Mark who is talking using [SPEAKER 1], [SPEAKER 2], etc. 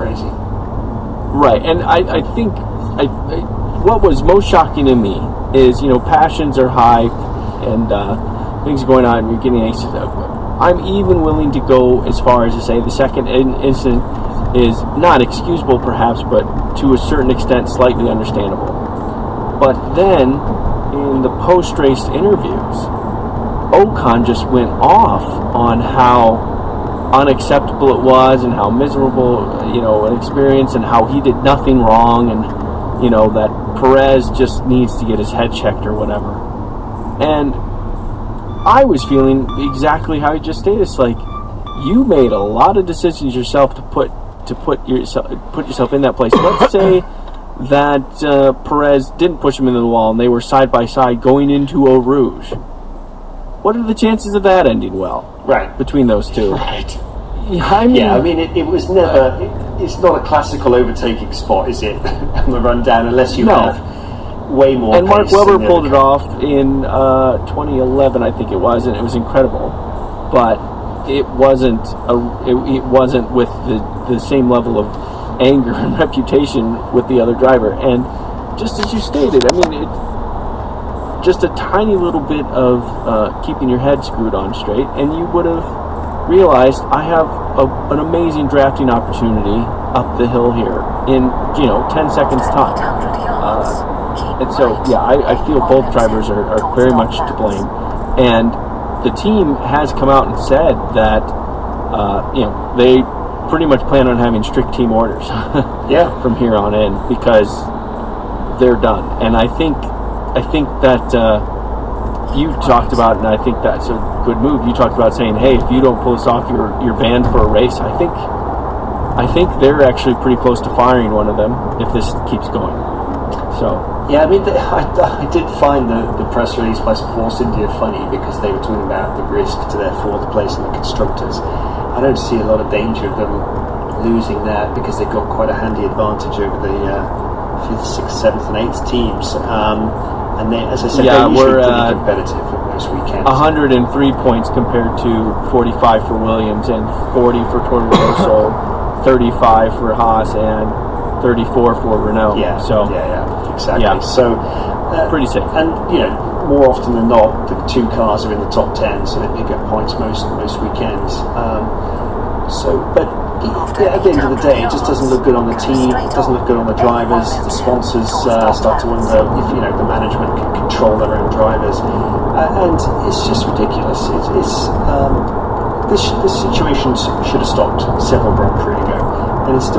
[SPEAKER 1] crazy.
[SPEAKER 2] Right, and I think what was most shocking to me is, passions are high and things are going on and you're getting anxious. I'm even willing to go as far as to say the second incident is not excusable perhaps, but to a certain extent slightly understandable. But then in the post-race interviews, Ocon just went off on how unacceptable it was and how miserable, an experience, and how he did nothing wrong, and that Perez just needs to get his head checked or whatever. And I was feeling exactly how he just stated. It's like, you made a lot of decisions yourself to put yourself in that place. Let's say that Perez didn't push him into the wall and they were side by side going into Eau Rouge. What are the chances of that ending well?
[SPEAKER 1] Right.
[SPEAKER 2] Between those two.
[SPEAKER 1] Right.
[SPEAKER 2] I mean,
[SPEAKER 1] it was never... it's not a classical overtaking spot, is it? On the run down, unless you have way more
[SPEAKER 2] and
[SPEAKER 1] pace.
[SPEAKER 2] Mark Webber pulled it off in 2011, I think it was, and it was incredible. But it wasn't with the same level of anger and reputation with the other driver. And just as you stated, I mean, just a tiny little bit of keeping your head screwed on straight, and you would have realized, I have an amazing drafting opportunity up the hill here in 10 seconds time. And so I feel both drivers are very much to blame, and the team has come out and said that they pretty much plan on having strict team orders from here on in, because they're done. And I think that you talked about, and I think that's a good move. You talked about saying, hey, if you don't pull this off, you're banned for a race. I think they're actually pretty close to firing one of them if this keeps going. So
[SPEAKER 1] yeah, I mean, I did find the press release by Force India funny, because they were talking about the risk to their fourth place in the constructors. I don't see a lot of danger of them losing that, because they've got quite a handy advantage over the 5th, 6th, 7th, and 8th teams. And they, as I said, they're usually pretty competitive at most weekends.
[SPEAKER 2] 103 points compared to 45 for Williams and 40 for Toro Rosso, 35 for Haas, and 34 for Renault.
[SPEAKER 1] Yeah, exactly.
[SPEAKER 2] Yeah.
[SPEAKER 1] So
[SPEAKER 2] pretty safe.
[SPEAKER 1] And more often than not, the two cars are in the top 10, so they pick up points most weekends. At the end of the day, it just doesn't look good on the team. It doesn't look good on the drivers. The sponsors start to wonder if the management can control their own drivers, and it's just ridiculous. This situation should have stopped several Grand Prix ago, and it's still